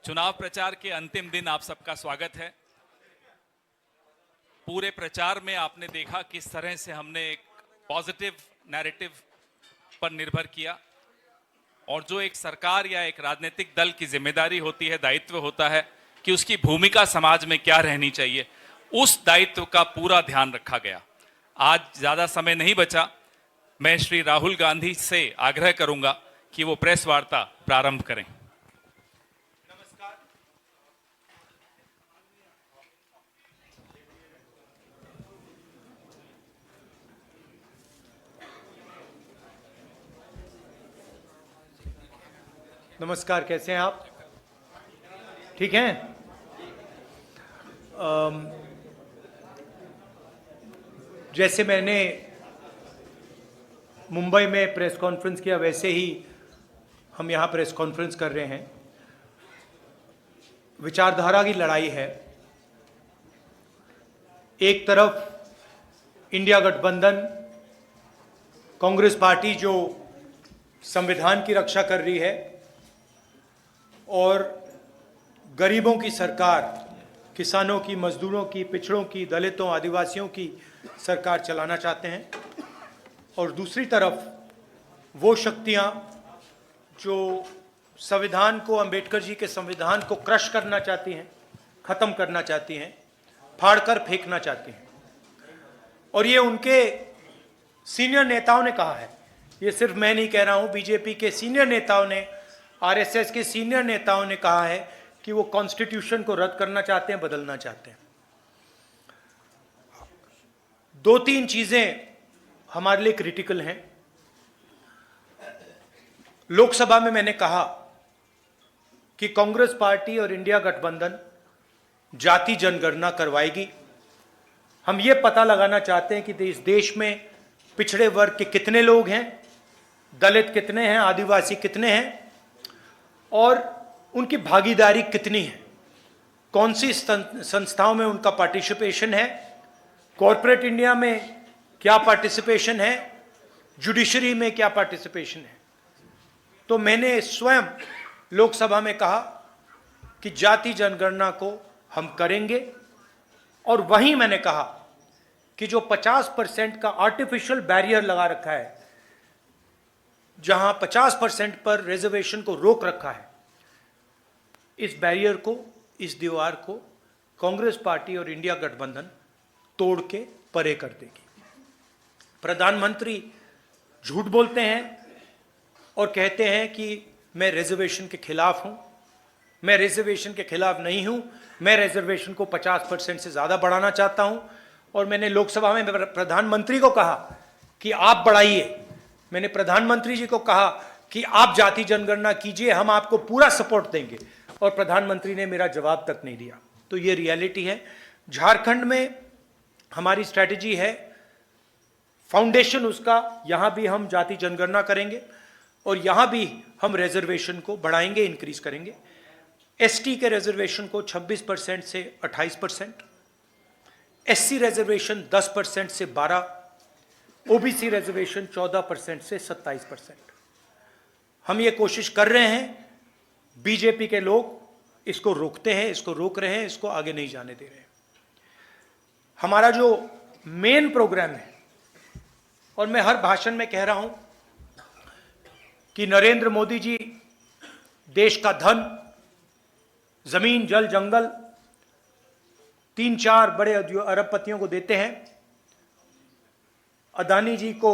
चुनाव प्रचार के अंतिम दिन आप सबका स्वागत है। पूरे प्रचार में आपने देखा किस तरह से हमने एक पॉजिटिव नैरेटिव पर निर्भर किया और जो एक सरकार या एक राजनीतिक दल की जिम्मेदारी होती है, दायित्व होता है कि उसकी भूमिका समाज में क्या रहनी चाहिए, उस दायित्व का पूरा ध्यान रखा गया। आज ज्यादा समय नहीं बचा, मैं श्री राहुल गांधी से आग्रह करूंगा कि वो प्रेस वार्ता प्रारंभ करें। नमस्कार, कैसे हैं आप? ठीक हैं? जैसे मैंने मुंबई में प्रेस कॉन्फ्रेंस किया, वैसे ही हम यहाँ प्रेस कॉन्फ्रेंस कर रहे हैं। विचारधारा की लड़ाई है। एक तरफ इंडिया गठबंधन, कांग्रेस पार्टी जो संविधान की रक्षा कर रही है और गरीबों की सरकार, किसानों की, मजदूरों की, पिछड़ों की, दलितों, आदिवासियों की सरकार चलाना चाहते हैं, और दूसरी तरफ वो शक्तियां जो संविधान को, अंबेडकर जी के संविधान को क्रश करना चाहती हैं, ख़त्म करना चाहती हैं, फाड़कर फेंकना चाहती हैं। और ये उनके सीनियर नेताओं ने कहा है, ये सिर्फ मैं नहीं कह रहा हूँ, बीजेपी के सीनियर नेताओं ने, आरएसएस के सीनियर नेताओं ने कहा है कि वो कॉन्स्टिट्यूशन को रद्द करना चाहते हैं, बदलना चाहते हैं। दो तीन चीजें हमारे लिए क्रिटिकल हैं। लोकसभा में मैंने कहा कि कांग्रेस पार्टी और इंडिया गठबंधन जाति जनगणना करवाएगी। हम ये पता लगाना चाहते हैं कि इस देश में पिछड़े वर्ग के कितने लोग हैं, दलित कितने हैं, आदिवासी कितने हैं और उनकी भागीदारी कितनी है, कौन सी संस्थाओं में उनका पार्टिसिपेशन है, कॉरपोरेट इंडिया में क्या पार्टिसिपेशन है, जुडिशरी में क्या पार्टिसिपेशन है। तो मैंने स्वयं लोकसभा में कहा कि जाति जनगणना को हम करेंगे, और वहीं मैंने कहा कि जो 50% का आर्टिफिशियल बैरियर लगा रखा है, जहां 50% पर रिजर्वेशन को रोक रखा है, इस बैरियर को, इस दीवार को कांग्रेस पार्टी और इंडिया गठबंधन तोड़ के परे कर देगी। प्रधानमंत्री झूठ बोलते हैं और कहते हैं कि मैं रिजर्वेशन के खिलाफ हूं। मैं रिजर्वेशन के खिलाफ नहीं हूं, मैं रिजर्वेशन को 50% से ज्यादा बढ़ाना चाहता हूं। और मैंने लोकसभा में प्रधानमंत्री को कहा कि आप बढ़ाइए, मैंने प्रधानमंत्री जी को कहा कि आप जाति जनगणना कीजिए, हम आपको पूरा सपोर्ट देंगे, और प्रधानमंत्री ने मेरा जवाब तक नहीं दिया। तो ये रियलिटी है। झारखंड में हमारी स्ट्रैटेजी है, फाउंडेशन उसका, यहां भी हम जाति जनगणना करेंगे और यहां भी हम रिजर्वेशन को बढ़ाएंगे, इंक्रीज करेंगे। एसटी के रिजर्वेशन को 26% से 28%, एससी रिजर्वेशन 10% से 12%, ओबीसी रिजर्वेशन 14% से 27%। हम ये कोशिश कर रहे हैं। बीजेपी के लोग इसको रोकते हैं, इसको रोक रहे हैं, इसको आगे नहीं जाने दे रहे हैं। हमारा जो मेन प्रोग्राम है, और मैं हर भाषण में कह रहा हूं कि नरेंद्र मोदी जी देश का धन, जमीन, जल, जंगल 3-4 बड़े अरबपतियों को देते हैं। अदानी जी को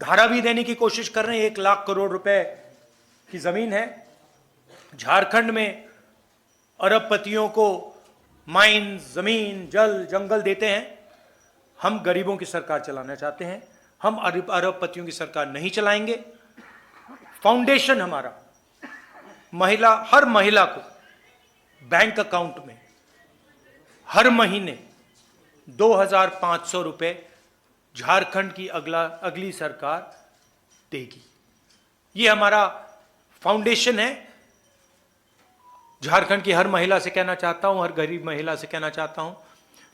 धारा भी देने की कोशिश कर रहे हैं, 1 लाख करोड़ रुपए की जमीन है। झारखंड में अरबपतियों को माइन, जमीन, जल, जंगल देते हैं। हम गरीबों की सरकार चलाना चाहते हैं, हम अरबपतियों की सरकार नहीं चलाएंगे। फाउंडेशन हमारा हर महिला को बैंक अकाउंट में हर महीने 2,500 रुपए झारखंड की अगली सरकार देगी। ये हमारा फाउंडेशन है। झारखंड की हर महिला से कहना चाहता हूं, हर गरीब महिला से कहना चाहता हूं,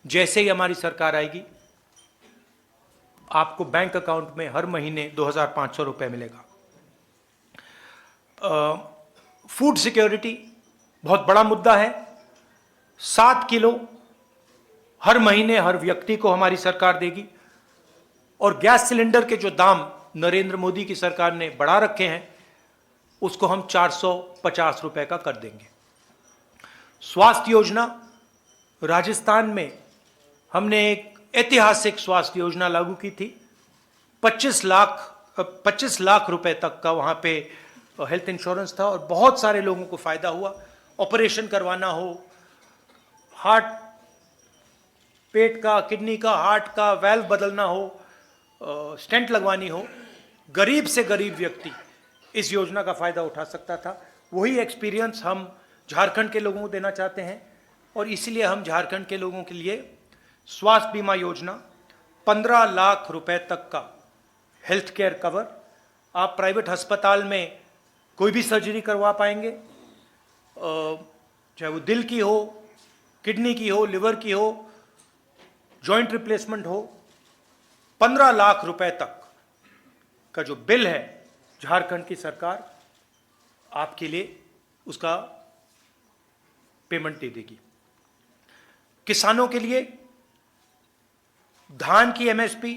जैसे ही हमारी सरकार आएगी, आपको बैंक अकाउंट में हर महीने 2,500 रुपए मिलेगा। फूड सिक्योरिटी, बहुत बड़ा मुद्दा है। 7 किलो हर महीने हर व्यक्ति को हमारी सरकार देगी और गैस सिलेंडर के जो दाम नरेंद्र मोदी की सरकार ने बढ़ा रखे हैं उसको हम 450 रुपए का कर देंगे। स्वास्थ्य योजना, राजस्थान में हमने एक ऐतिहासिक स्वास्थ्य योजना लागू की थी। 25 लाख रुपए तक का वहां पे हेल्थ इंश्योरेंस था और बहुत सारे लोगों को फायदा हुआ। ऑपरेशन करवाना हो, हार्ट, पेट का, किडनी का, हार्ट का वेल्व बदलना हो, स्टेंट लगवानी हो, गरीब से गरीब व्यक्ति इस योजना का फायदा उठा सकता था। वही एक्सपीरियंस हम झारखंड के लोगों को देना चाहते हैं और इसलिए हम झारखंड के लोगों के लिए स्वास्थ्य बीमा योजना, 15 लाख रुपए तक का हेल्थ केयर कवर, आप प्राइवेट अस्पताल में कोई भी सर्जरी करवा पाएंगे, चाहे वो दिल की हो, किडनी की हो, लिवर की हो, जॉइंट रिप्लेसमेंट हो। 15 लाख रुपए तक का जो बिल है झारखंड की सरकार आपके लिए उसका पेमेंट दे देगी। किसानों के लिए धान की एमएसपी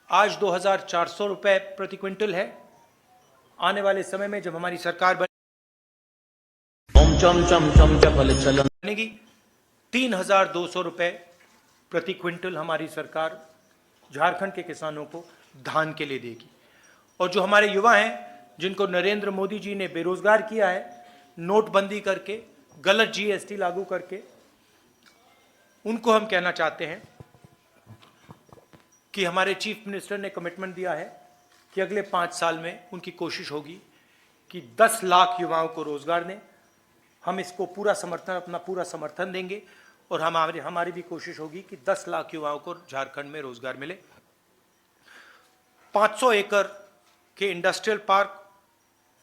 आज 2,400 रुपए प्रति क्विंटल है। आने वाले समय में जब हमारी सरकार बनेगी 3,200 रुपए प्रति क्विंटल हमारी सरकार झारखंड के किसानों को धान के लिए देगी। और जो हमारे युवा हैं जिनको नरेंद्र मोदी जी ने बेरोजगार किया है नोटबंदी करके, गलत जीएसटी लागू करके, उनको हम कहना चाहते हैं कि हमारे चीफ मिनिस्टर ने कमिटमेंट दिया है कि अगले 5 साल में उनकी कोशिश होगी कि 10 लाख युवाओं को रोजगार दें। हम इसको पूरा समर्थन, अपना पूरा समर्थन देंगे और हमारी भी कोशिश होगी कि 10 लाख युवाओं को झारखंड में रोजगार मिले। 500 एकड़ के इंडस्ट्रियल पार्क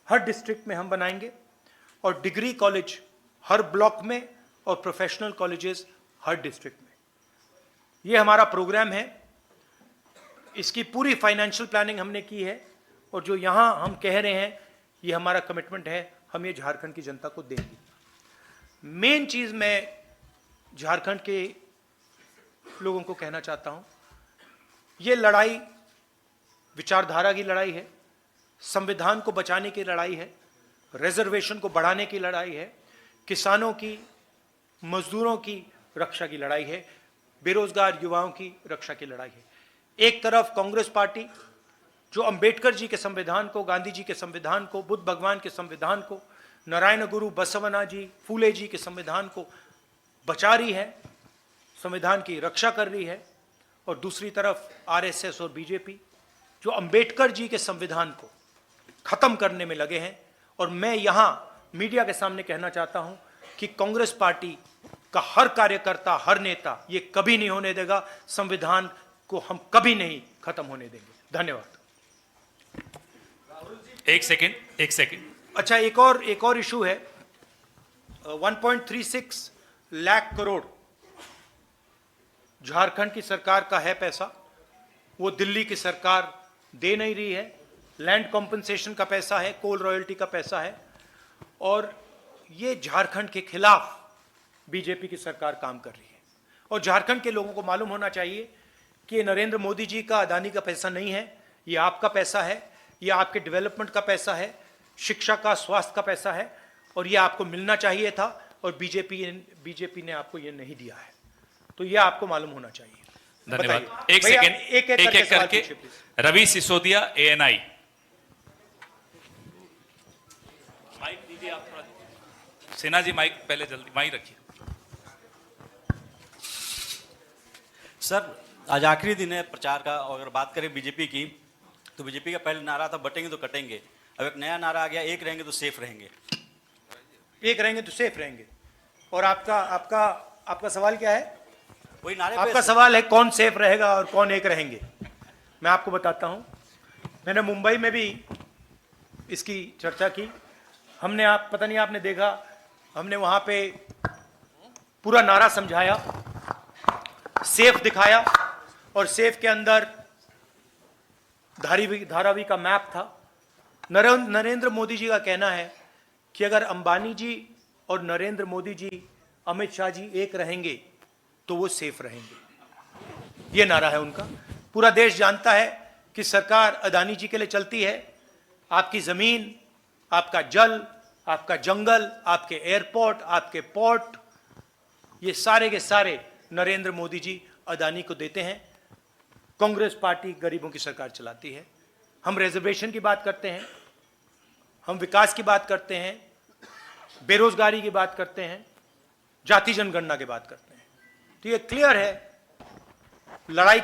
हर डिस्ट्रिक्ट में हम बनाएंगे और डिग्री कॉलेज हर ब्लॉक में और प्रोफेशनल कॉलेजेस हर डिस्ट्रिक्ट में। ये हमारा प्रोग्राम है। इसकी पूरी फाइनेंशियल प्लानिंग हमने की है और जो यहाँ हम कह रहे हैं ये हमारा कमिटमेंट है, हम ये झारखंड की जनता को देंगे। मेन चीज़ मैं झारखंड के लोगों को कहना चाहता हूँ, ये लड़ाई विचारधारा की लड़ाई है, संविधान को बचाने की लड़ाई है, रिजर्वेशन को बढ़ाने की लड़ाई है, किसानों की, मजदूरों की रक्षा की लड़ाई है, बेरोजगार युवाओं की रक्षा की लड़ाई है। एक तरफ कांग्रेस पार्टी जो अंबेडकर जी के संविधान को, गांधी जी के संविधान को, बुद्ध भगवान के संविधान को, नारायण गुरु बसवना जी, फूले जी के संविधान को बचा रही है, संविधान की रक्षा कर रही है, और दूसरी तरफ आरएसएस और बीजेपी जो अंबेडकर जी के संविधान को खत्म करने में लगे हैं। और मैं यहां मीडिया के सामने कहना चाहता हूं कि कांग्रेस पार्टी का हर कार्यकर्ता, हर नेता ये कभी नहीं होने देगा, संविधान को हम कभी नहीं खत्म होने देंगे। धन्यवाद। एक सेकंड। अच्छा, एक और इशू है। 1.36 लाख करोड़ झारखंड की सरकार का है पैसा, वो दिल्ली की सरकार दे नहीं रही है। लैंड कॉम्पनसेशन का पैसा है, कोल रॉयल्टी का पैसा है, और ये झारखंड के खिलाफ बीजेपी की सरकार काम कर रही है। और झारखंड के लोगों को मालूम होना चाहिए कि ये नरेंद्र मोदी जी का, अदानी का पैसा नहीं है, ये आपका पैसा है, ये आपके डेवलपमेंट का पैसा है, शिक्षा का, स्वास्थ्य का पैसा है, और ये आपको मिलना चाहिए था और बीजेपी ने आपको ये नहीं दिया है। तो ये आपको मालूम होना चाहिए। धन्यवाद। एक सेकंड, एक करके। रवि सिसोदिया, ANI। माइक दीजिए आप थोड़ा। सिन्हा जी माइक पहले जल्दी माइक रखिए। सर, आज आखिरी दिन है प्रचार का, और अगर बात करें बीजेपी की तो बीजेपी का पहले नारा था बटेंगे तो कटेंगे। अब एक नया नारा आ गया, एक रहेंगे तो सेफ रहेंगे। एक रहेंगे तो सेफ रहेंगे। और आपका सवाल क्या है? वही नारे पे आपका सवाल है कौन सेफ रहेगा और कौन एक रहेंगे। मैं आपको बताता हूं, मैंने मुंबई में भी इसकी चर्चा की। हमने, आप पता नहीं आपने देखा, हमने वहां पे पूरा नारा समझाया, सेफ दिखाया, और सेफ के अंदर धारावी का मैप था। नरेंद्र मोदी जी का कहना है कि अगर अंबानी जी और नरेंद्र मोदी जी, अमित शाह जी एक रहेंगे तो वो सेफ रहेंगे। ये नारा है उनका। पूरा देश जानता है कि सरकार अदानी जी के लिए चलती है। आपकी जमीन, आपका जल, आपका जंगल, आपके एयरपोर्ट, आपके पोर्ट, ये सारे के सारे नरेंद्र मोदी जी अदानी को देते हैं। कांग्रेस पार्टी गरीबों की सरकार चलाती है। हम रिजर्वेशन की बात करते हैं, हम विकास की बात करते हैं, बेरोजगारी की बात करते हैं, जाति जनगणना की बात करते हैं। तो ये क्लियर है, लड़ाई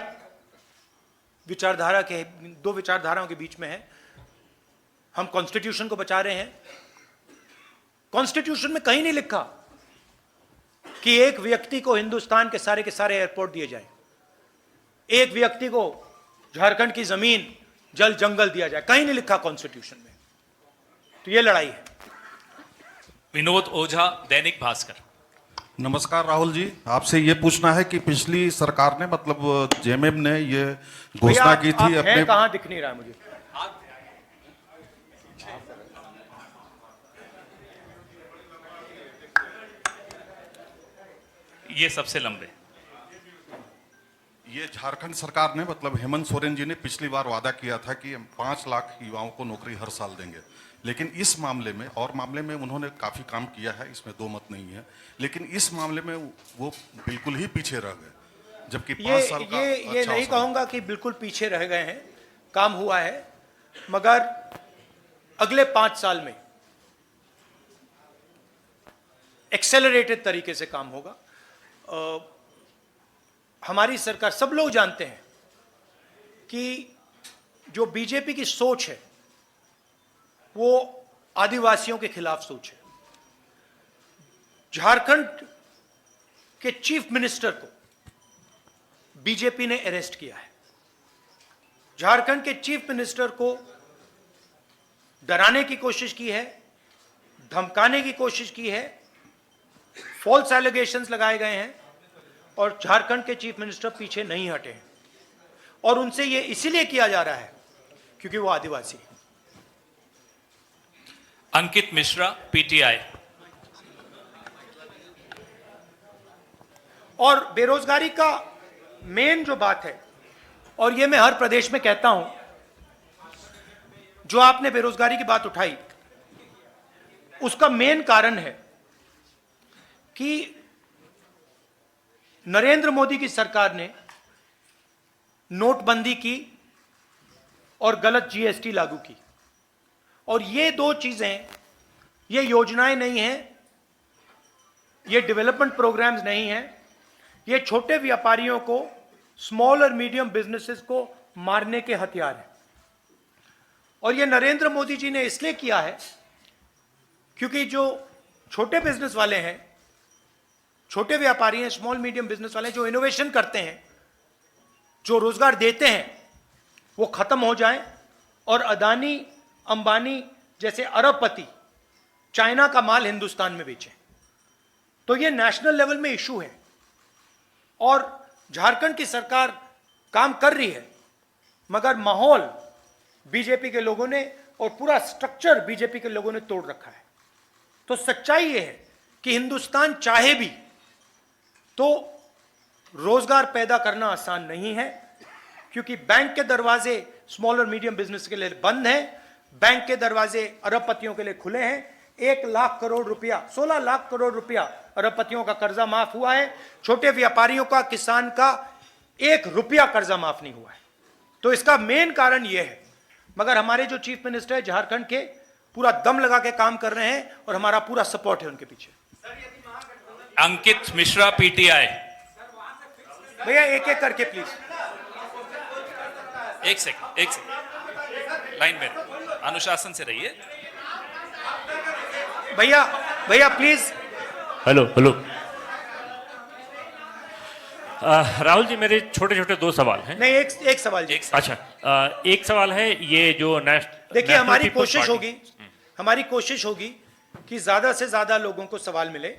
विचारधारा के, दो विचारधाराओं के बीच में है। हम कॉन्स्टिट्यूशन को बचा रहे हैं। कॉन्स्टिट्यूशन में कहीं नहीं लिखा कि एक व्यक्ति को हिंदुस्तान के सारे एयरपोर्ट दिए जाए, एक व्यक्ति को झारखंड की जमीन, जल, जंगल दिया जाए। कहीं नहीं लिखा कॉन्स्टिट्यूशन में। तो ये लड़ाई है। विनोद ओझा, दैनिक भास्कर। नमस्कार राहुल जी, आपसे ये पूछना है कि पिछली सरकार ने मतलब जेएमएम ने ये घोषणा की थी अपने, कहां दिख नहीं रहा है मुझे। ये सबसे लंबे। ये झारखंड सरकार ने मतलब हेमंत सोरेन जी ने पिछली बार वादा किया था कि हम 5 लाख युवाओं को नौकरी हर साल देंगे, लेकिन इस मामले में और मामले में उन्होंने काफी काम किया है, इसमें दो मत नहीं है, लेकिन इस मामले में वो बिल्कुल ही पीछे रह गए, जबकि 5 साल का ये अच्छा नहीं कहूंगा कि बिल्कुल पीछे रह गए हैं, काम हुआ है, मगर अगले 5 साल में एक्सेलरेटेड तरीके से काम होगा। हमारी सरकार, सब लोग जानते हैं कि जो बीजेपी की सोच है वो आदिवासियों के खिलाफ सोच है। झारखंड के चीफ मिनिस्टर को बीजेपी ने अरेस्ट किया है। झारखंड के चीफ मिनिस्टर को डराने की कोशिश की है, धमकाने की कोशिश की है, फॉल्स एलिगेशंस लगाए गए हैं और झारखंड के चीफ मिनिस्टर पीछे नहीं हटे हैं। और उनसे ये इसीलिए किया जा रहा है क्योंकि वो आदिवासी है। अंकित मिश्रा, पीटीआई। और बेरोजगारी का मेन जो बात है, और ये मैं हर प्रदेश में कहता हूं, जो आपने बेरोजगारी की बात उठाई, उसका मेन कारण है कि नरेंद्र मोदी की सरकार ने नोटबंदी की और गलत जीएसटी लागू की। और ये दो चीजें, ये योजनाएं नहीं हैं, ये डेवलपमेंट प्रोग्राम्स नहीं हैं, ये छोटे व्यापारियों को, स्मॉल और मीडियम बिजनेसेस को मारने के हथियार हैं। और ये नरेंद्र मोदी जी ने इसलिए किया है क्योंकि जो छोटे बिजनेस वाले हैं, छोटे व्यापारी हैं, स्मॉल मीडियम बिजनेस वाले हैं, जो इनोवेशन करते हैं, जो रोजगार देते हैं, वो खत्म हो जाए और अदानी, अंबानी जैसे अरबपति चाइना का माल हिंदुस्तान में बेचें। तो ये नेशनल लेवल में इशू है और झारखंड की सरकार काम कर रही है, मगर माहौल बीजेपी के लोगों ने और पूरा स्ट्रक्चर बीजेपी के लोगों ने तोड़ रखा है। तो सच्चाई ये है कि हिंदुस्तान चाहे भी तो रोजगार पैदा करना आसान नहीं है, क्योंकि बैंक के दरवाजे स्मॉल और मीडियम बिजनेस के लिए बंद हैं, बैंक के दरवाजे अरबपतियों के लिए खुले हैं। 1 लाख करोड़ रुपया, 16 लाख करोड़ रुपया अरबपतियों का कर्जा माफ हुआ है, छोटे व्यापारियों का, किसान का 1 रुपया कर्जा माफ नहीं हुआ है। तो इसका मेन कारण यह है। मगर हमारे जो चीफ मिनिस्टर है झारखंड के, पूरा दम लगा के काम कर रहे हैं और हमारा पूरा सपोर्ट है उनके पीछे। अंकित मिश्रा, पीटीआई। भैया एक एक करके प्लीज। एक सेकंड, लाइन में अनुशासन से रहिए। भैया प्लीज। हेलो राहुल जी, मेरे छोटे छोटे 2 सवाल हैं। नहीं, एक सवाल जी। अच्छा, एक सवाल है, ये जो देखिए, हमारी कोशिश होगी कि ज्यादा से ज्यादा लोगों को सवाल मिले,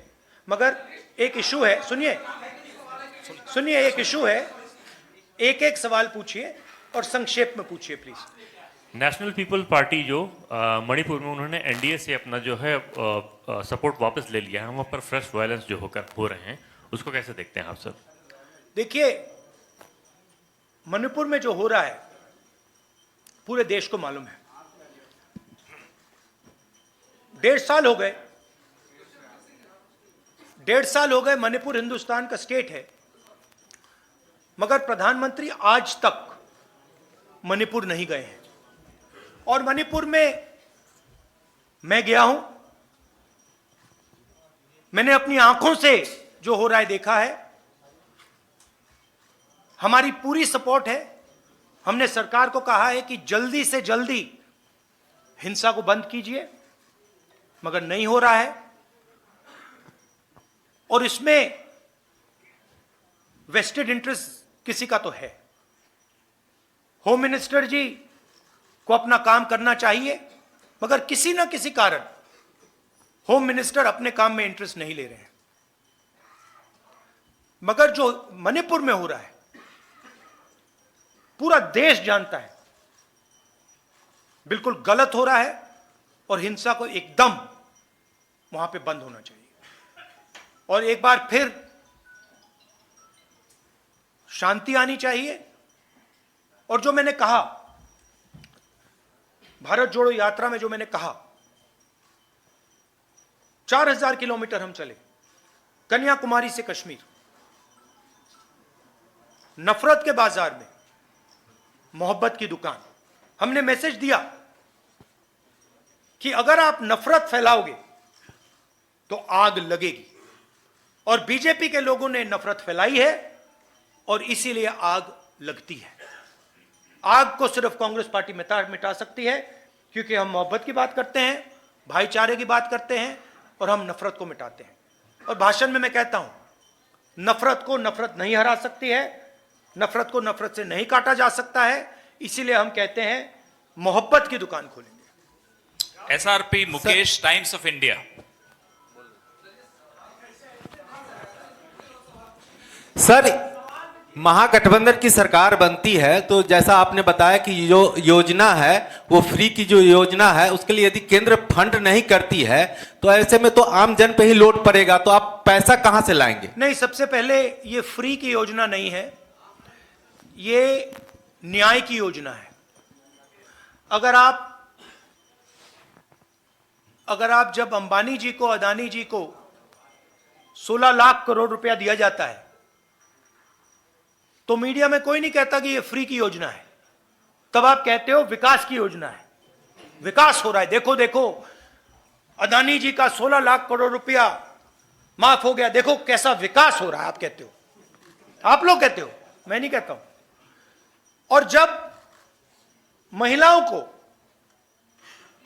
मगर एक इशू है, सुनिए एक इशू है, एक सवाल पूछिए और संक्षेप में पूछिए प्लीज। नेशनल पीपल पार्टी जो मणिपुर में उन्होंने एनडीए से अपना जो है सपोर्ट वापस ले लिया है, वहाँ पर फ्रेश वायलेंस जो हो रहे हैं, उसको कैसे देखते हैं आप सर? देखिए, मणिपुर में जो हो रहा है पूरे देश को मालूम है। 1.5 साल हो गए मणिपुर हिंदुस्तान का स्टेट है, मगर प्रधानमंत्री आज तक मणिपुर नहीं गए हैं। और मणिपुर में मैं गया हूं, मैंने अपनी आंखों से जो हो रहा है देखा है। हमारी पूरी सपोर्ट है। हमने सरकार को कहा है कि जल्दी से जल्दी हिंसा को बंद कीजिए, मगर नहीं हो रहा है। और इसमें वेस्टेड इंटरेस्ट किसी का तो है। होम मिनिस्टर जी को अपना काम करना चाहिए, मगर किसी ना किसी कारण होम मिनिस्टर अपने काम में इंटरेस्ट नहीं ले रहे हैं। मगर जो मणिपुर में हो रहा है पूरा देश जानता है, बिल्कुल गलत हो रहा है और हिंसा को एकदम वहां पे बंद होना चाहिए। और एक बार फिर शांति आनी चाहिए। और जो मैंने कहा भारत जोड़ो यात्रा में, जो मैंने कहा 4000 किलोमीटर हम चले, कन्याकुमारी से कश्मीर, नफरत के बाजार में मोहब्बत की दुकान। हमने मैसेज दिया कि अगर आप नफरत फैलाओगे तो आग लगेगी। और बीजेपी के लोगों ने नफरत फैलाई है और इसीलिए आग लगती है। आग को सिर्फ कांग्रेस पार्टी मिटा सकती है, क्योंकि हम मोहब्बत की बात करते हैं, भाईचारे की बात करते हैं और हम नफरत को मिटाते हैं। और भाषण में मैं कहता हूं, नफरत को नफरत नहीं हरा सकती है, नफरत को नफरत से नहीं काटा जा सकता है। इसीलिए हम कहते हैं मोहब्बत की दुकान खोलेंगे। SRP Mukesh, Times of India. Sir, Mahagathbandhan की सरकार बनती है तो जैसा आपने बताया कि जो योजना है वो फ्री की जो योजना है, उसके लिए यदि केंद्र फंड नहीं करती है तो ऐसे में तो आम जन पे ही लोड पड़ेगा, तो आप पैसा कहां से लाएंगे? नहीं, सबसे पहले ये फ्री की योजना नहीं है, ये न्याय की योजना है। अगर आप जब अंबानी जी को, अदानी जी को 16 लाख करोड़ रुपया दिया जाता है तो मीडिया में कोई नहीं कहता कि ये फ्री की योजना है, तब आप कहते हो विकास की योजना है। विकास हो रहा है, देखो देखो अदानी जी का 16 लाख करोड़ रुपया माफ हो गया, देखो कैसा विकास हो रहा है। आप कहते हो, आप लोग कहते हो, मैं नहीं कहता हूं। और जब महिलाओं को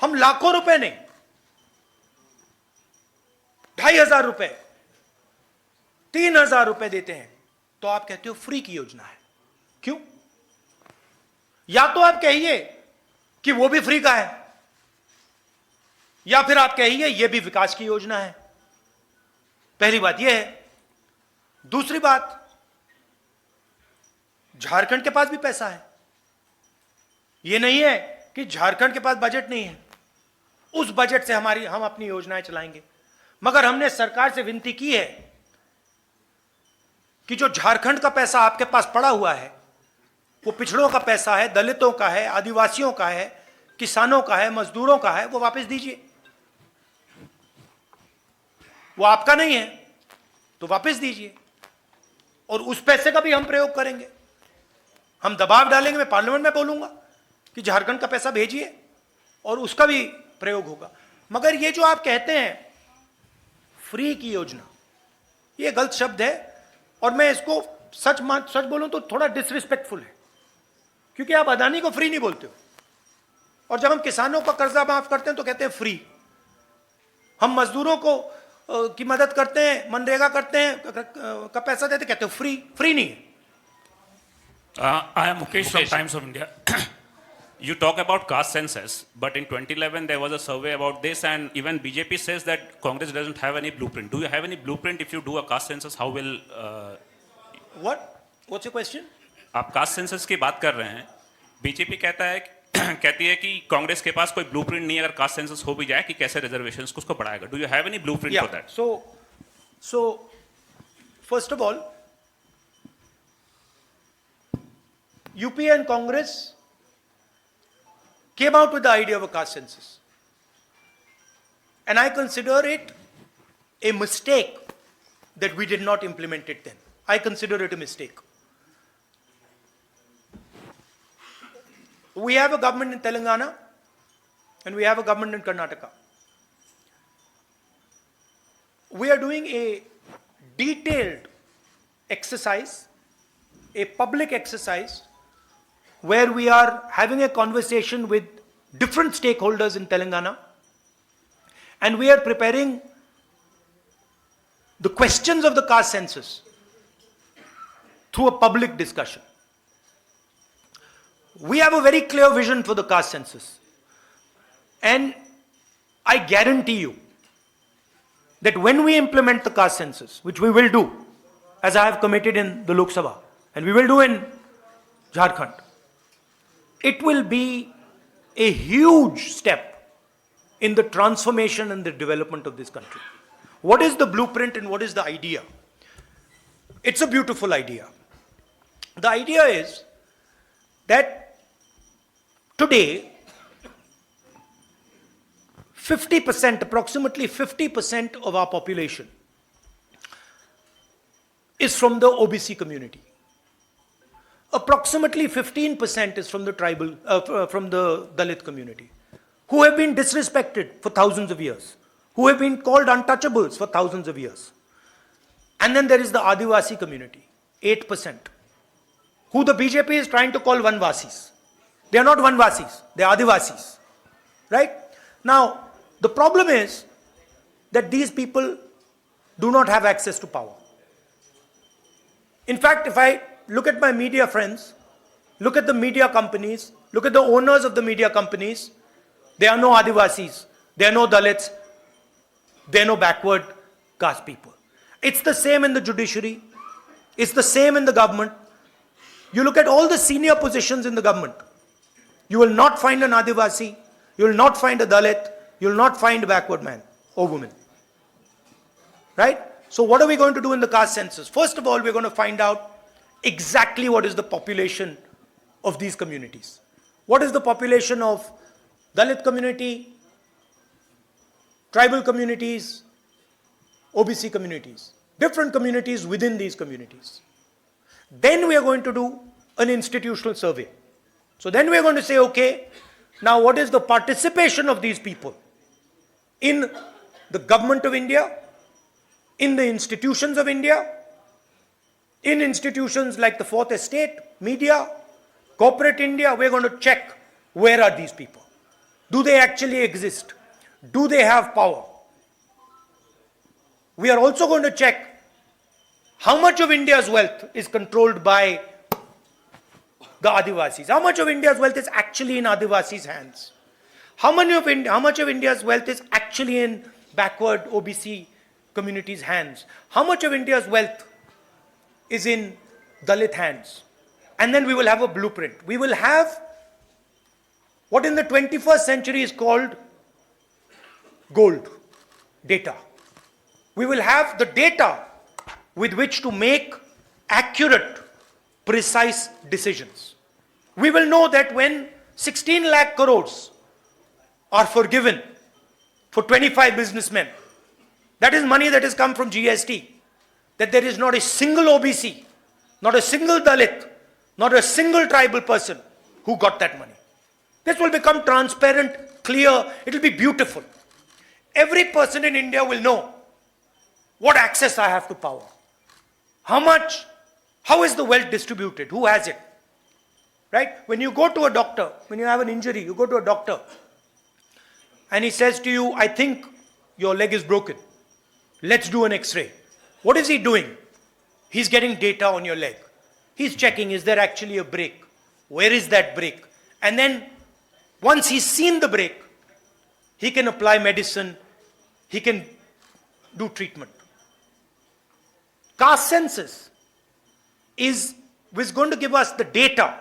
हम लाखों रुपए नहीं, 2500 रुपए, 3000 रुपए देते हैं तो आप कहते हो फ्री की योजना है। क्यों? या तो आप कहिए कि वो भी फ्री का है, या फिर आप कहिए ये भी विकास की योजना है। पहली बात यह है। दूसरी बात, झारखंड के पास भी पैसा है। यह नहीं है कि झारखंड के पास बजट नहीं है, उस बजट से हम अपनी योजनाएं चलाएंगे। मगर हमने सरकार से विनती की है कि जो झारखंड का पैसा आपके पास पड़ा हुआ है, वो पिछड़ों का पैसा है, दलितों का है, आदिवासियों का है, किसानों का है, मजदूरों का है, वो वापस दीजिए। वो आपका नहीं है तो वापस दीजिए। और उस पैसे का भी हम प्रयोग करेंगे, हम दबाव डालेंगे। मैं पार्लियामेंट में बोलूंगा कि झारखंड का पैसा भेजिए और उसका भी प्रयोग होगा। मगर ये जो आप कहते हैं फ्री की योजना, ये गलत शब्द है और मैं इसको सच बोलूं तो थोड़ा डिसरिस्पेक्टफुल है, क्योंकि आप अदानी को फ्री नहीं बोलते हो। और जब हम किसानों का कर्जा माफ करते हैं तो कहते हैं फ्री। हम मजदूरों को की मदद करते हैं, मनरेगा करते हैं, का पैसा देते, कहते हैं फ्री। फ्री नहीं है। I am Mukesh from Times of India. You talk about caste census, but in 2011 there was a survey about this, and even BJP says that Congress doesn't have any blueprint. Do you have any blueprint if you do a caste census? How will? What? What's your question? आप caste census की बात कर रहे हैं, BJP कहता है कहती है कि कांग्रेस के पास कोई ब्लूप्रिंट नहीं है अगर कास्ट सेंसस हो भी जाए कि कैसे रिजर्वेशंस को उसको बढ़ाएगा. Do you have any blueprint for that? So first of all, UPA and Congress came out with the idea of a caste census. And I consider it a mistake that we did not implement it then. I consider it a mistake. We have a government in Telangana and we have a government in Karnataka. We are doing a detailed exercise, a public exercise, where we are having a conversation with different stakeholders in Telangana, and we are preparing the questions of the caste census through a public discussion. We have a very clear vision for the caste census, and I guarantee you that when we implement the caste census, which we will do, as I have committed in the Lok Sabha, and we will do in Jharkhand, it will be a huge step in the transformation and the development of this country. What is the blueprint and what is the idea? It's a beautiful idea. The idea is that today, 50%, approximately 50% of our population is from the OBC community. Approximately 15% is from the tribal, from the Dalit community, who have been disrespected for thousands of years, who have been called untouchables for thousands of years. And then there is the Adivasi community, 8%, who the BJP is trying to call Vanvasis. They are not Vanvasis, they are Adivasis. Right? Now, the problem is that these people do not have access to power. In fact, if I look at my media friends, look at the media companies, look at the owners of the media companies, there are no Adivasis, there are no Dalits, there are no backward caste people. It's the same in the judiciary, it's the same in the government. You look at all the senior positions in the government, you will not find an Adivasi, you will not find a Dalit, you will not find a backward man or woman. Right? So what are we going to do in the caste census? First of all, we're going to find out exactly what is the population of these communities. What is the population of Dalit community, tribal communities, OBC communities, different communities within these communities. Then we are going to do an institutional survey. So then we are going to say, okay, now what is the participation of these people in the government of India, in the institutions of India, in institutions like the Fourth Estate, media, corporate India. We're going to check, where are these people? Do they actually exist? Do they have power? We are also going to check how much of India's wealth is controlled by the Adivasis. How much of India's wealth is actually in Adivasis' hands? How much of India's wealth is actually in backward OBC communities' hands? How much of India's wealth is in Dalit hands? And then we will have a blueprint. We will have what in the 21st century is called gold data. We will have the data with which to make accurate, precise decisions. We will know that when 16 lakh crores are forgiven for 25 businessmen, that is money that has come from GST, that there is not a single OBC, not a single Dalit, not a single tribal person who got that money. This will become transparent, clear, it will be beautiful. Every person in India will know what access I have to power. How is the wealth distributed? Who has it? Right? When you go to a doctor, when you have an injury, you go to a doctor and he says to you, I think your leg is broken. Let's do an X-ray. What is he doing? He's getting data on your leg. He's checking, is there actually a break? Where is that break? And then once he's seen the break, he can apply medicine, he can do treatment. Caste census is going to give us the data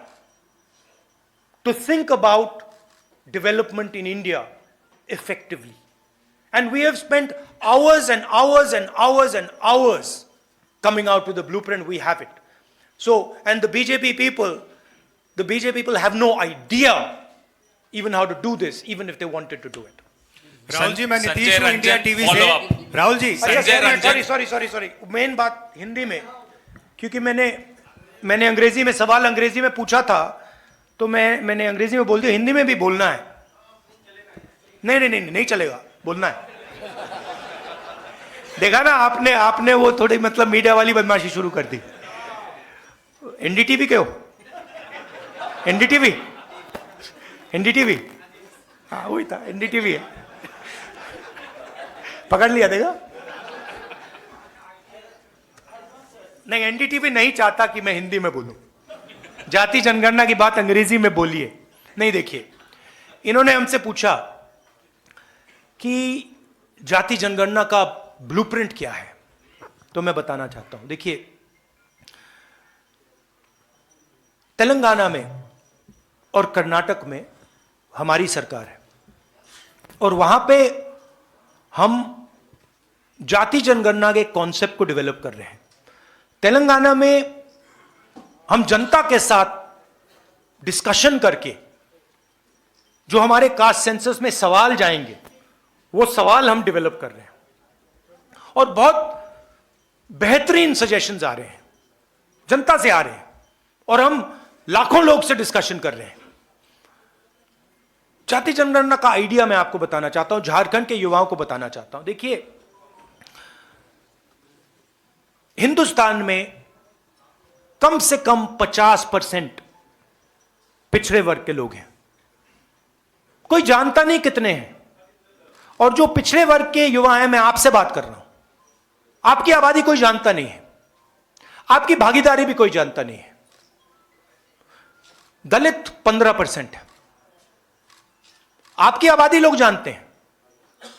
to think about development in India effectively. And we have spent hours and hours and hours and hours coming out with the blueprint. We have it. So, and the BJP people have no idea even how to do this, even if they wanted to do it. Rahul ji, मैं संजय नीतीश हूँ India Ranjan, TV follow से। up. Rahul ji, Sanjay Ranjan. Sorry main बात हिंदी में, क्योंकि मैंने अंग्रेजी में सवाल अंग्रेजी में पूछा था, तो मैंने अंग्रेजी में बोल दिया, हिंदी में भी बोलना है। नहीं चलेगा, बोलना है। देखा ना आपने वो थोड़ी मतलब मीडिया वाली बदमाशी शुरू कर दी। एनडीटीवी क्यों? एनडीटीवी हाँ वही था, एनडीटीवी है। पकड़ लिया देगा? नहीं, एनडीटीवी नहीं चाहता कि मैं हिंदी में बोलूं। जाति जनगणना की बात अंग्रेजी में बोलिए। नहीं, देखिए, इन्होंने हमसे पूछा कि जाति जनगणना का ब्लूप्रिंट क्या है, तो मैं बताना चाहता हूं। देखिए, तेलंगाना में और कर्नाटक में हमारी सरकार है, और वहां पे हम जाति जनगणना के कॉन्सेप्ट को डेवलप कर रहे हैं। तेलंगाना में हम जनता के साथ डिस्कशन करके जो हमारे कास्ट सेंसस में सवाल जाएंगे, वो सवाल हम डेवलप कर रहे हैं, और बहुत बेहतरीन सजेशंस आ रहे हैं, जनता से आ रहे हैं, और हम लाखों लोग से डिस्कशन कर रहे हैं। जाति जनगणना का आइडिया मैं आपको बताना चाहता हूं, झारखंड के युवाओं को बताना चाहता हूं। देखिए, हिंदुस्तान में कम से कम 50% पिछड़े वर्ग के लोग हैं। कोई जानता नहीं कितने हैं, और जो पिछड़े वर्ग के युवा हैं, मैं आपसे बात कर रहा हूं, आपकी आबादी कोई जानता नहीं है, आपकी भागीदारी भी कोई जानता नहीं है। दलित 15% है, आपकी आबादी लोग जानते हैं,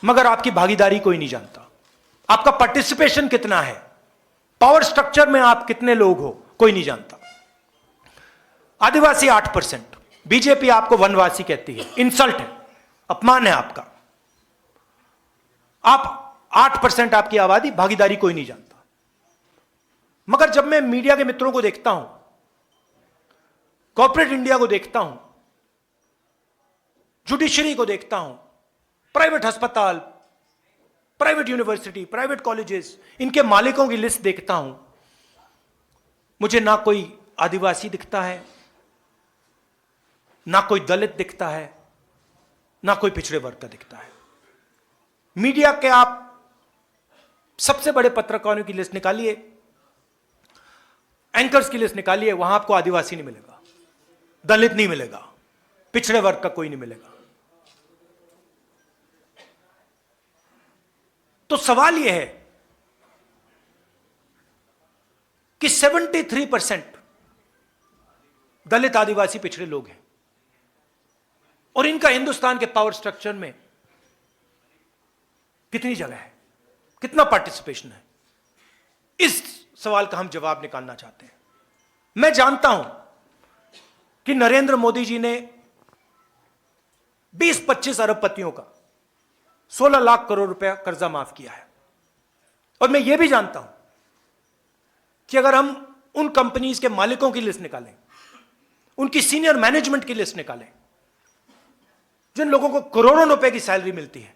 मगर आपकी भागीदारी कोई नहीं जानता। आपका पार्टिसिपेशन कितना है, पावर स्ट्रक्चर में आप कितने लोग हो, कोई नहीं जानता। आदिवासी 8%, बीजेपी आपको वनवासी कहती है, इंसल्ट है, अपमान है आपका। आप 8% आपकी आबादी, भागीदारी कोई नहीं जानता। मगर जब मैं मीडिया के मित्रों को देखता हूं, कॉर्पोरेट इंडिया को देखता हूं, जुडिशरी को देखता हूं, प्राइवेट अस्पताल, प्राइवेट यूनिवर्सिटी, प्राइवेट कॉलेजेस, इनके मालिकों की लिस्ट देखता हूं, मुझे ना कोई आदिवासी दिखता है, ना कोई दलित दिखता है, ना कोई पिछड़े वर्ग का दिखता है। मीडिया के आप सबसे बड़े पत्रकारों की लिस्ट निकालिए, एंकर्स की लिस्ट निकालिए, वहां आपको आदिवासी नहीं मिलेगा, दलित नहीं मिलेगा, पिछड़े वर्ग का कोई नहीं मिलेगा। तो सवाल यह है कि 73% दलित आदिवासी पिछड़े लोग हैं, और इनका हिंदुस्तान के पावर स्ट्रक्चर में कितनी जगह है, कितना पार्टिसिपेशन है? इस सवाल का हम जवाब निकालना चाहते हैं। मैं जानता हूं कि नरेंद्र मोदी जी ने 20-25 अरबपतियों का 16 लाख करोड़ रुपया कर्जा माफ किया है, और मैं यह भी जानता हूं कि अगर हम उन कंपनीज के मालिकों की लिस्ट निकालें, उनकी सीनियर मैनेजमेंट की लिस्ट निकालें, जिन लोगों को करोड़ों रुपए की सैलरी मिलती है,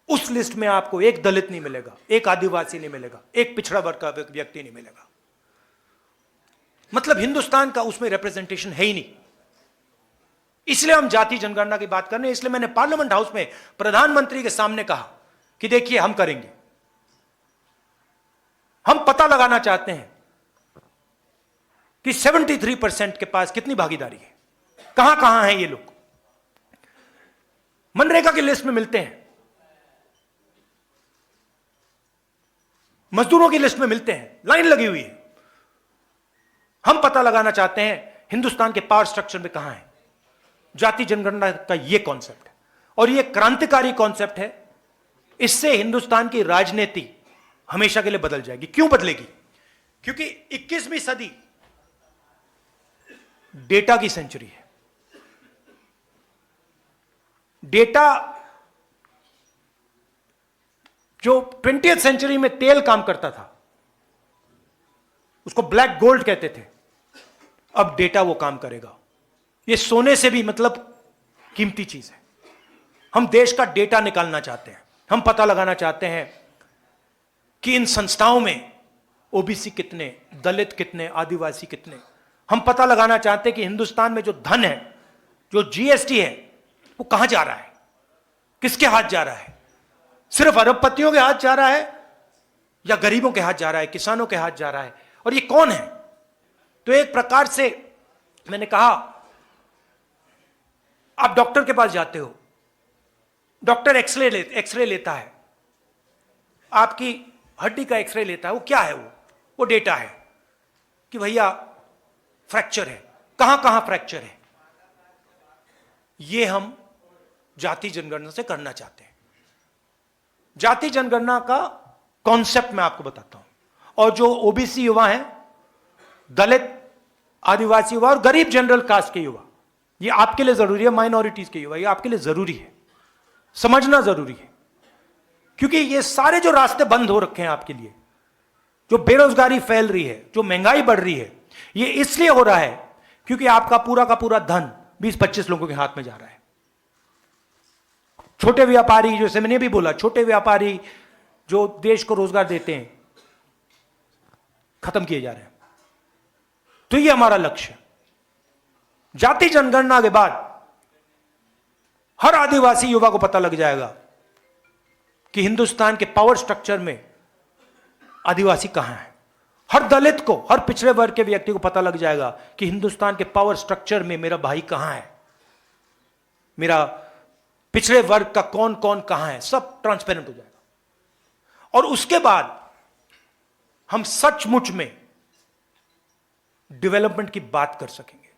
उस लिस्ट में आपको एक दलित नहीं मिलेगा, एक आदिवासी नहीं मिलेगा, एक पिछड़ा वर्ग का व्यक्ति नहीं मिलेगा। मतलब हिंदुस्तान का उसमें रिप्रेजेंटेशन है ही नहीं। इसलिए हम जाति जनगणना की बात कर रहे हैं। इसलिए मैंने पार्लियामेंट हाउस में प्रधानमंत्री के सामने कहा कि देखिए, हम करेंगे, हम पता लगाना चाहते हैं कि 73% के पास कितनी भागीदारी है, कहां कहां हैं ये लोग। मनरेगा की लिस्ट में मिलते हैं, मजदूरों की लिस्ट में मिलते हैं, लाइन लगी हुई है। हम पता लगाना चाहते हैं हिंदुस्तान के पावर स्ट्रक्चर में कहां है। जाति जनगणना का यह कॉन्सेप्ट है, और यह क्रांतिकारी कॉन्सेप्ट है। इससे हिंदुस्तान की राजनीति हमेशा के लिए बदल जाएगी। क्यों बदलेगी? क्योंकि 21वीं सदी डेटा की सेंचुरी है। डेटा जो 20th सेंचुरी में तेल काम करता था, उसको ब्लैक गोल्ड कहते थे, अब डेटा वो काम करेगा। ये सोने से भी मतलब कीमती चीज है। हम देश का डेटा निकालना चाहते हैं, हम पता लगाना चाहते हैं कि इन संस्थाओं में ओबीसी कितने, दलित कितने, आदिवासी कितने। हम पता लगाना चाहते हैं कि हिंदुस्तान में जो धन है, जो जीएसटी है, वो कहां जा रहा है, किसके हाथ जा रहा है। सिर्फ अरबपतियों के हाथ जा रहा है या गरीबों के हाथ जा रहा है, किसानों के हाथ जा रहा है, और ये कौन है। तो एक प्रकार से मैंने कहा, आप डॉक्टर के पास जाते हो, डॉक्टर एक्सरे लेता है, आपकी हड्डी का एक्सरे लेता है। वो क्या है, वो डेटा है कि भैया फ्रैक्चर है, कहां कहां फ्रैक्चर है। ये हम जाति जनगणना से करना चाहते हैं। जाति जनगणना का कॉन्सेप्ट मैं आपको बताता हूं, और जो ओबीसी युवा हैं, दलित, आदिवासी युवा और गरीब जनरल कास्ट के युवा, ये आपके लिए जरूरी है। माइनॉरिटीज के युवा, ये आपके लिए जरूरी है, समझना जरूरी है। क्योंकि ये सारे जो रास्ते बंद हो रखे हैं आपके लिए, जो बेरोजगारी फैल रही है, जो महंगाई बढ़ रही है, ये इसलिए हो रहा है क्योंकि आपका पूरा का पूरा धन 20-25 लोगों के हाथ में जा रहा है। छोटे व्यापारी, जैसे मैंने भी बोला, छोटे व्यापारी जो देश को रोजगार देते हैं, खत्म किए जा रहे हैं। तो ये हमारा लक्ष्य है। जाति जनगणना के बाद हर आदिवासी युवा को पता लग जाएगा कि हिंदुस्तान के पावर स्ट्रक्चर में आदिवासी कहां है। हर दलित को, हर पिछड़े वर्ग के व्यक्ति को पता लग जाएगा कि हिंदुस्तान के पावर स्ट्रक्चर में मेरा भाई कहां है, मेरा पिछड़े वर्ग का कौन कौन कहां है, सब ट्रांसपेरेंट हो जाएगा। और उसके बाद हम सचमुच में डेवलपमेंट की बात कर सकेंगे।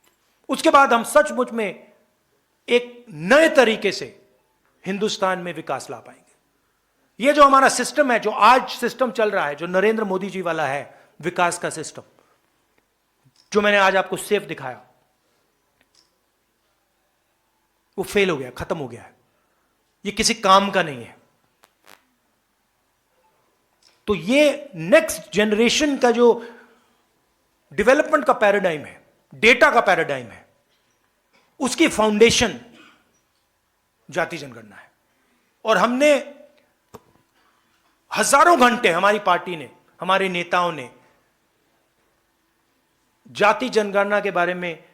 उसके बाद हम सचमुच में एक नए तरीके से हिंदुस्तान में विकास ला पाएंगे। ये जो हमारा सिस्टम है, जो आज सिस्टम चल रहा है, जो नरेंद्र मोदी जी वाला है विकास का सिस्टम, जो मैंने आज आपको सेफ दिखाया, वो फेल हो गया, खत्म हो गया है। ये किसी काम का नहीं है। तो ये नेक्स्ट जनरेशन का जो डेवलपमेंट का पैराडाइम है, डेटा का पैराडाइम है, उसकी फाउंडेशन जाति जनगणना है। और हमने हजारों घंटे, हमारी पार्टी ने, हमारे नेताओं ने जाति जनगणना के बारे में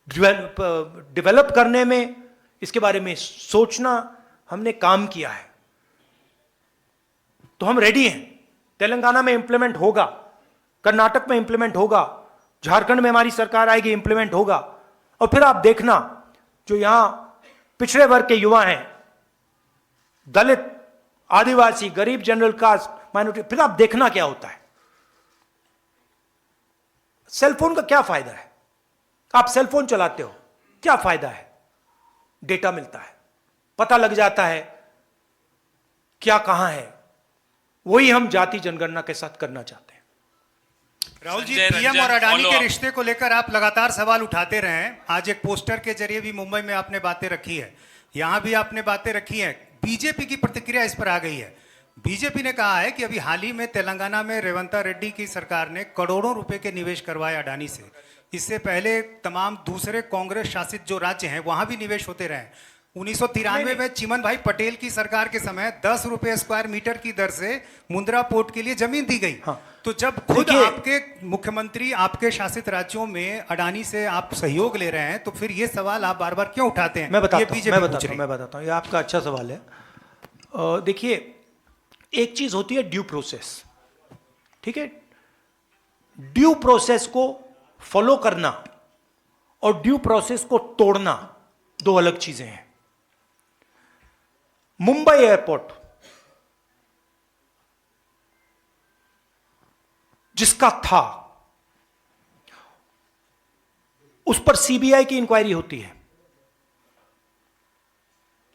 डेवलप करने में, इसके बारे में सोचना, हमने काम किया है। तो हम रेडी हैं। तेलंगाना में इंप्लीमेंट होगा, कर्नाटक में इंप्लीमेंट होगा, झारखंड में हमारी सरकार आएगी, इंप्लीमेंट होगा। और फिर आप देखना, जो यहां पिछड़े वर्ग के युवा हैं, दलित, आदिवासी, गरीब, जनरल कास्ट, माइनॉरिटी, फिर आप देखना क्या होता है। सेलफोन का क्या फायदा है? आप सेलफोन चलाते हो, क्या फायदा है? डेटा मिलता है, पता लग जाता है क्या कहां है। वही हम जाति जनगणना के साथ करना चाहते हैं। राहुल जी, संजय पीएम रंजन, और अडानी follow के up। रिश्ते को लेकर आप लगातार सवाल उठाते रहे हैं। आज एक पोस्टर के जरिए भी मुंबई में आपने बातें रखी है, यहां भी आपने बातें रखी है। बीजेपी की प्रतिक्रिया इस पर आ गई है। बीजेपी ने कहा है कि अभी हाल ही में तेलंगाना में रेवंता रेड्डी की सरकार ने करोड़ों रुपए के निवेश करवाए अडानी से। इससे पहले तमाम दूसरे कांग्रेस शासित जो राज्य हैं वहां भी निवेश होते रहे। 1993 में चिमन भाई पटेल की सरकार के समय 10 रुपए स्क्वायर मीटर की दर से मुंद्रा पोर्ट के लिए जमीन दी गई। हाँ। तो जब खुद देखिए, आपके मुख्यमंत्री आपके शासित राज्यों में अडानी से आप सहयोग ले रहे हैं, तो फिर ये सवाल आप बार बार क्यों उठाते हैं? मैं बताता ये हूं, बीजेपी मैं पूछ बताता रही हूं, मैं बताता हूं। ये आपका अच्छा सवाल है। देखिए, एक चीज होती है ड्यू प्रोसेस, ठीक है। ड्यू प्रोसेस को फॉलो करना और ड्यू प्रोसेस को तोड़ना दो अलग चीजें हैं। मुंबई एयरपोर्ट जिसका था, उस पर सीबीआई की इंक्वायरी होती है,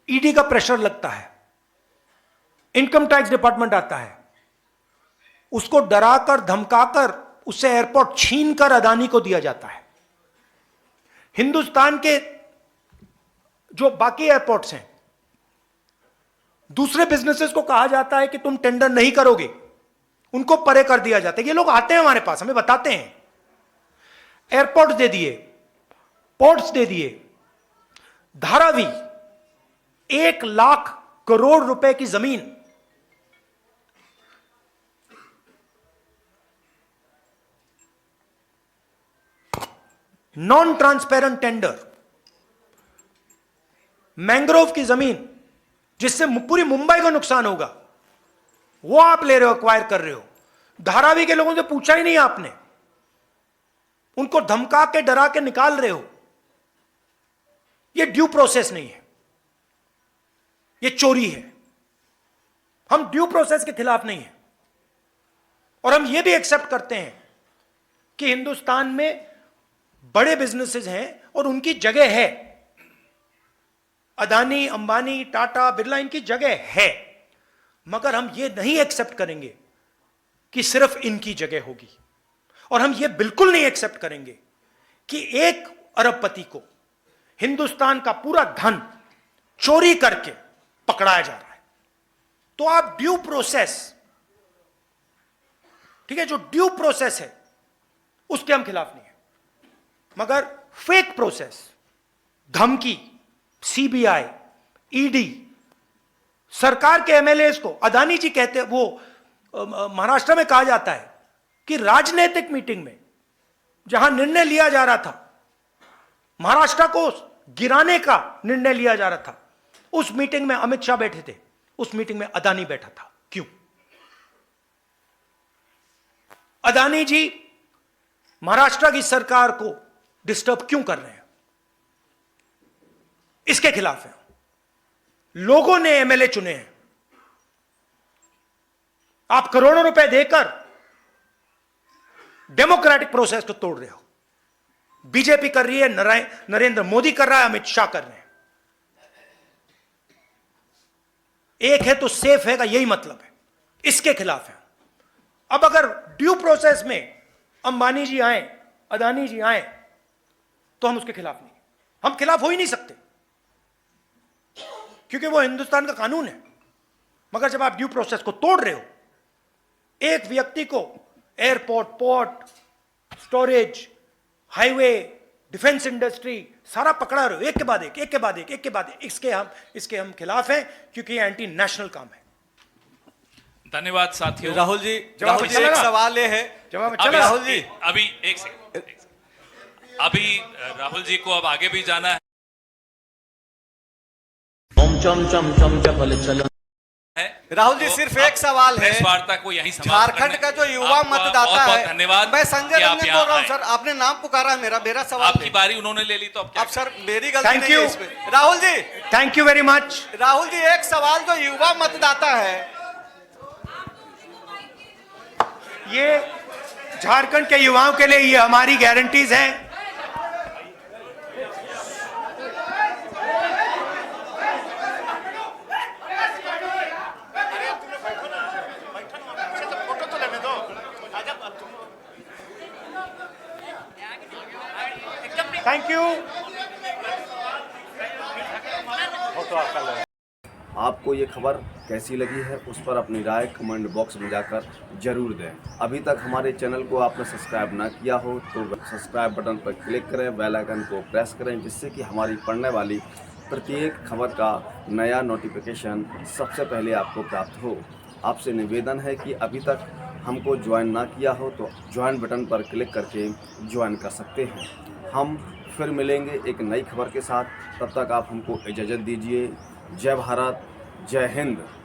ईडी का प्रेशर लगता है, इनकम टैक्स डिपार्टमेंट आता है, उसको डराकर धमकाकर उससे एयरपोर्ट छीनकर अदानी को दिया जाता है। हिंदुस्तान के जो बाकी एयरपोर्ट्स हैं, दूसरे बिजनेसेस को कहा जाता है कि तुम टेंडर नहीं करोगे, उनको परे कर दिया जाता है। ये लोग आते हैं हमारे पास, हमें बताते हैं, एयरपोर्ट दे दिए, पोर्ट्स दे दिए, धारावी 1 लाख करोड़ रुपए की जमीन, नॉन ट्रांसपेरेंट टेंडर, मैंग्रोव की जमीन जिससे पूरी मुंबई को नुकसान होगा, वो आप ले रहे हो, एक्वायर कर रहे हो। धारावी के लोगों से पूछा ही नहीं आपने, उनको धमका के डरा के निकाल रहे हो। ये ड्यू प्रोसेस नहीं है, ये चोरी है। हम ड्यू प्रोसेस के खिलाफ नहीं है, और हम ये भी एक्सेप्ट करते हैं कि हिंदुस्तान में बड़े बिजनेसेस हैं और उनकी जगह है, अदानी, अंबानी, टाटा, बिरला, इनकी जगह है, मगर हम ये नहीं एक्सेप्ट करेंगे कि सिर्फ इनकी जगह होगी। और हम ये बिल्कुल नहीं एक्सेप्ट करेंगे कि एक अरबपति को हिंदुस्तान का पूरा धन चोरी करके पकड़ाया जा रहा है। तो आप ड्यू प्रोसेस, ठीक है, जो ड्यू प्रोसेस है उसके हम खिलाफ नहीं है, मगर फेक प्रोसेस, धमकी, सीबीआई, ईडी, सरकार के एमएलएस को, अदानी जी कहते हैं, वो महाराष्ट्र में कहा जाता है कि राजनीतिक मीटिंग में जहां निर्णय लिया जा रहा था, महाराष्ट्र को गिराने का निर्णय लिया जा रहा था, उस मीटिंग में अमित शाह बैठे थे, उस मीटिंग में अदानी बैठा था। क्यों? अदानी जी महाराष्ट्र की सरकार को डिस्टर्ब क्यों कर रहे हैं? इसके खिलाफ है। लोगों ने एमएलए चुने हैं, आप करोड़ों रुपए देकर डेमोक्रेटिक प्रोसेस को तोड़ रहे हो। बीजेपी कर रही है, नरेंद्र मोदी कर रहा है, अमित शाह कर रहे हैं। एक है तो सेफ है का यही मतलब है, इसके खिलाफ है। अब अगर ड्यू प्रोसेस में अंबानी जी आए, अदानी जी आए, तो हम उसके खिलाफ नहीं, हम खिलाफ हो ही नहीं सकते, क्योंकि वो हिंदुस्तान का कानून है। मगर जब आप ड्यू प्रोसेस को तोड़ रहे हो, एक व्यक्ति को airport, port, storage, highway, defence industry सारा पकड़ा रहे हो, एक के बाद एक, एक के बाद एक, एक के बाद एक, इसके हम खिलाफ हैं, क्योंकि ये एंटी नेशनल काम है। धन्यवाद साथियों। राहुल जी, जवाब राहुल जी, चलेगा? एक सवाल ये है, जवाब अभी- चला? राहुल जी, अभी एक सेकंड, अभी राहुल जी को अब आगे भी जाना है। राहुल जी, तो सिर्फ आप एक सवाल है। प्रेस वार्ता को यहीं समाप्त झारखंड करने- का जो युवा आपका मतदाता बहुत-बहुत है, धन्यवाद। मैं संजय कि आप रंजन यहाँ बोल रहा हूँ आए। सर, आपने नाम पुकारा है मेरा सवाल आपकी है। बारी उन्होंने ले ली तो अब क्या अब सर मेरी गलती Thank नहीं है you. इसमें। Rahul ji, thank you very much. Rahul ji, एक सवाल जो युवा मतदाता है, ये झारखंड के युवाओं के लिए ये हमारी गारंटीज हैं। Thank you. आपको ये खबर कैसी लगी है उस पर अपनी राय कमेंट बॉक्स में जाकर जरूर दें। अभी तक हमारे चैनल को आपने सब्सक्राइब ना किया हो तो सब्सक्राइब बटन पर क्लिक करें, बेल आइकन को प्रेस करें, जिससे कि हमारी पढ़ने वाली प्रत्येक खबर का नया नोटिफिकेशन सबसे पहले आपको प्राप्त हो। आपसे निवेदन है कि अभी तक हमको ज्वाइन ना किया हो तो ज्वाइन बटन पर क्लिक करके ज्वाइन कर सकते हैं। हम फिर मिलेंगे एक नई खबर के साथ, तब तक आप हमको इजाज़त दीजिए। जय भारत, जय हिंद।